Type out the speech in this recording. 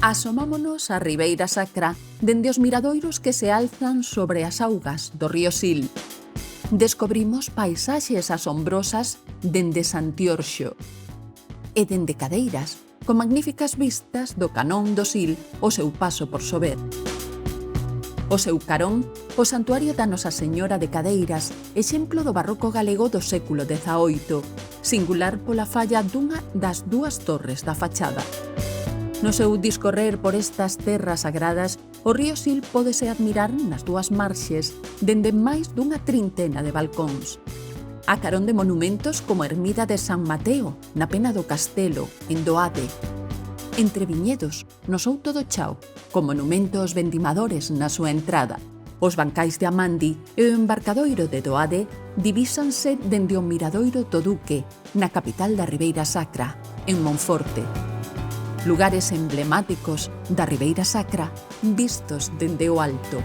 Asomámonos á Ribeira Sacra dende os miradoiros que se alzan sobre as augas do río Sil. Descobrimos paisaxes asombrosas dende Santiorxo e dende Cadeiras, con magníficas vistas do Canón do Sil ao seu paso por Sober. O seu carón, o Santuario da Nosa Señora de Cadeiras, exemplo do barroco galego do século XVIII, singular pola falla dunha das dúas torres da fachada. No seu discorrer por estas terras sagradas, o río Sil pódese admirar nas dúas marxes dende máis dunha trintena de balcóns. A carón de monumentos como a Ermida de San Mateo, na Pena do Castelo, en Doade. Entre viñedos, no Souto do Chao, con monumentos vendimadores na súa entrada. Os bancais de Amandi e o embarcadoiro de Doade divísanse dende o miradoiro do Duque, na capital da Ribeira Sacra, en Monforte. Lugares emblemáticos da Ribeira Sacra vistos dende o alto.